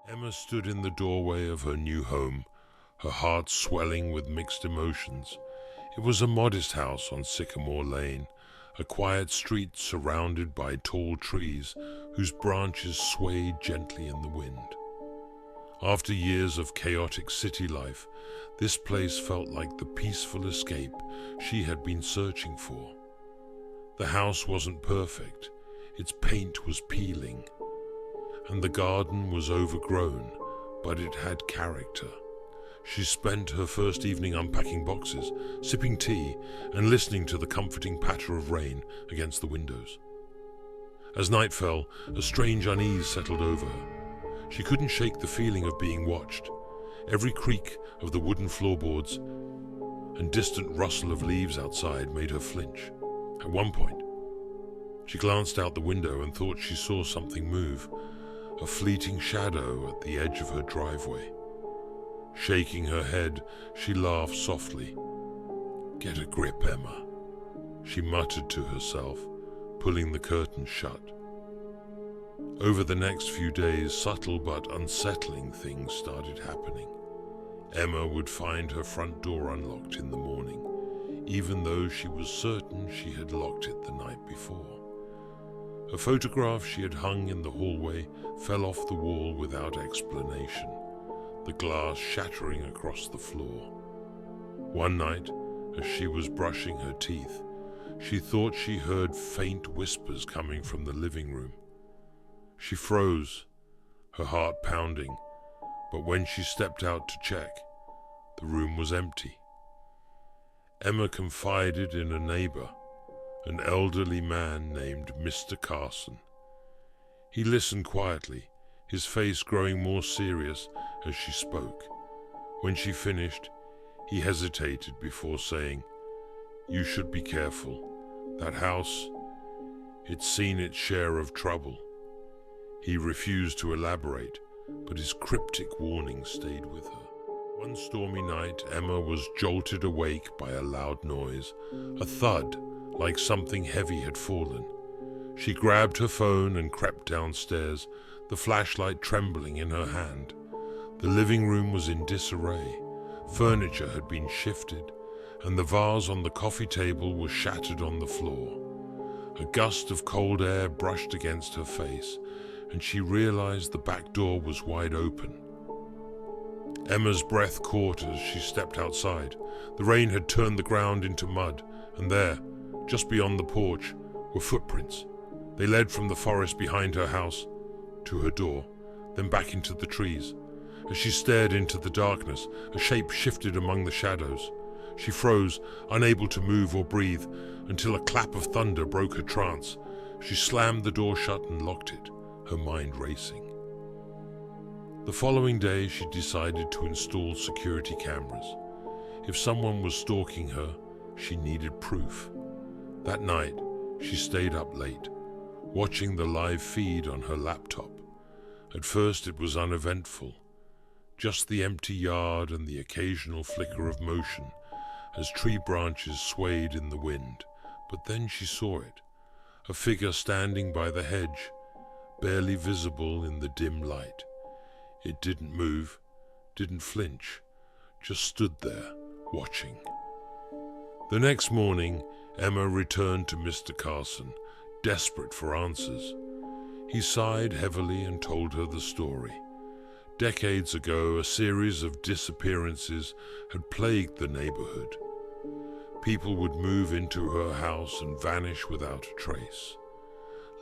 Emma stood in the doorway of her new home, her heart swelling with mixed emotions. It was a modest house on Sycamore Lane, a quiet street surrounded by tall trees whose branches swayed gently in the wind. After years of chaotic city life, this place felt like the peaceful escape she had been searching for. The house wasn't perfect, its paint was peeling, and the garden was overgrown, but it had character. She spent her first evening unpacking boxes, sipping tea, and listening to the comforting patter of rain against the windows. As night fell, a strange unease settled over her. She couldn't shake the feeling of being watched. Every creak of the wooden floorboards and distant rustle of leaves outside made her flinch. At one point, she glanced out the window and thought she saw something move, a fleeting shadow at the edge of her driveway. Shaking her head, she laughed softly. "Get a grip, Emma," she muttered to herself, pulling the curtains shut. Over the next few days, subtle but unsettling things started happening. Emma would find her front door unlocked in the morning, even though she was certain she had locked it the night before. A photograph she had hung in the hallway fell off the wall without explanation, the glass shattering across the floor. One night, as she was brushing her teeth, she thought she heard faint whispers coming from the living room. She froze, her heart pounding, but when she stepped out to check, the room was empty. Emma confided in a neighbor, an elderly man named Mr. Carson. He listened quietly, his face growing more serious as she spoke. When she finished, he hesitated before saying, "You should be careful. That house, it's seen its share of trouble." He refused to elaborate, but his cryptic warning stayed with her. One stormy night, Emma was jolted awake by a loud noise, a thud like something heavy had fallen. She grabbed her phone and crept downstairs, the flashlight trembling in her hand. The living room was in disarray. Furniture had been shifted, and the vase on the coffee table was shattered on the floor. A gust of cold air brushed against her face, and she realized the back door was wide open. Emma's breath caught as she stepped outside. The rain had turned the ground into mud, and there, just beyond the porch, were footprints. They led from the forest behind her house to her door, then back into the trees. As she stared into the darkness, a shape shifted among the shadows. She froze, unable to move or breathe, until a clap of thunder broke her trance. She slammed the door shut and locked it, her mind racing. The following day, she decided to install security cameras. If someone was stalking her, she needed proof. That night, she stayed up late, watching the live feed on her laptop. At first, it was uneventful, just the empty yard and the occasional flicker of motion as tree branches swayed in the wind. But then she saw it, a figure standing by the hedge, barely visible in the dim light. It didn't move, didn't flinch, just stood there, watching. The next morning, Emma returned to Mr. Carson, desperate for answers. He sighed heavily and told her the story. Decades ago, a series of disappearances had plagued the neighborhood. People would move into her house and vanish without a trace,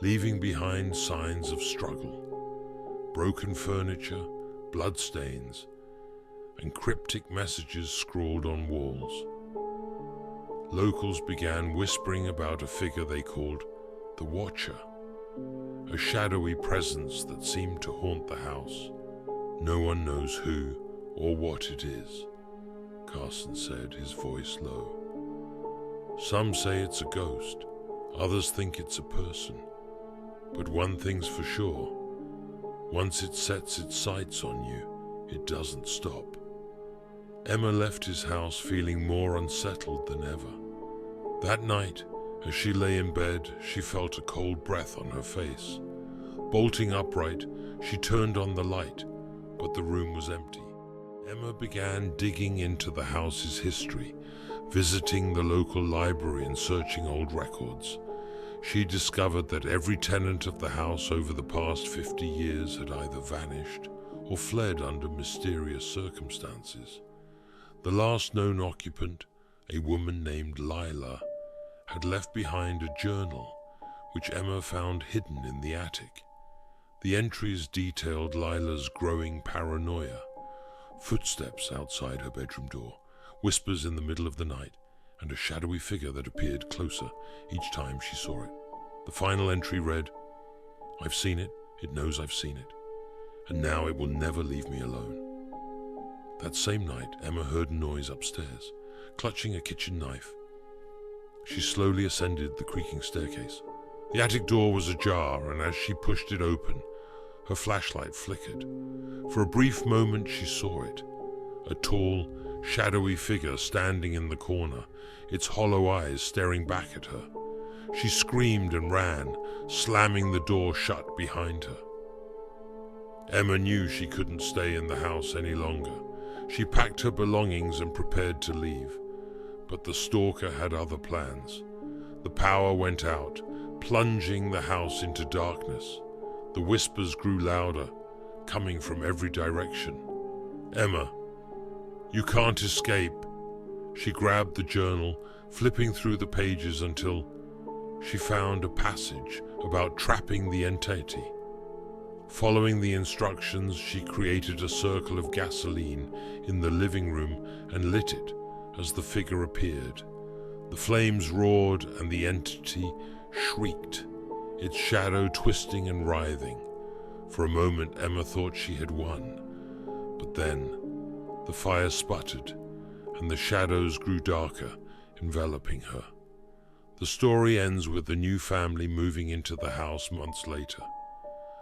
leaving behind signs of struggle, broken furniture, bloodstains, and cryptic messages scrawled on walls. Locals began whispering about a figure they called the Watcher, a shadowy presence that seemed to haunt the house. "No one knows who or what it is," Carson said, his voice low. "Some say it's a ghost, others think it's a person. But one thing's for sure, once it sets its sights on you, it doesn't stop." Emma left his house feeling more unsettled than ever. That night, as she lay in bed, she felt a cold breath on her face. Bolting upright, she turned on the light, but the room was empty. Emma began digging into the house's history, visiting the local library and searching old records. She discovered that every tenant of the house over the past 50 years had either vanished or fled under mysterious circumstances. The last known occupant, a woman named Lila, had left behind a journal which Emma found hidden in the attic. The entries detailed Lila's growing paranoia, footsteps outside her bedroom door, whispers in the middle of the night, and a shadowy figure that appeared closer each time she saw it. The final entry read, "I've seen it, it knows I've seen it, and now it will never leave me alone." That same night, Emma heard a noise upstairs, clutching a kitchen knife. She slowly ascended the creaking staircase. The attic door was ajar, and as she pushed it open, her flashlight flickered. For a brief moment she saw it, a tall, shadowy figure standing in the corner, its hollow eyes staring back at her. She screamed and ran, slamming the door shut behind her. Emma knew she couldn't stay in the house any longer. She packed her belongings and prepared to leave. But the stalker had other plans. The power went out, plunging the house into darkness. The whispers grew louder, coming from every direction. "Emma, you can't escape." She grabbed the journal, flipping through the pages until she found a passage about trapping the entity. Following the instructions, she created a circle of gasoline in the living room and lit it as the figure appeared. The flames roared and the entity shrieked, its shadow twisting and writhing. For a moment, Emma thought she had won, but then the fire sputtered and the shadows grew darker, enveloping her. The story ends with the new family moving into the house months later.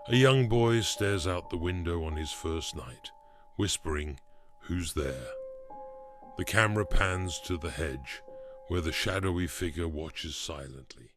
A young boy stares out the window on his first night, whispering, "Who's there?" The camera pans to the hedge, where the shadowy figure watches silently.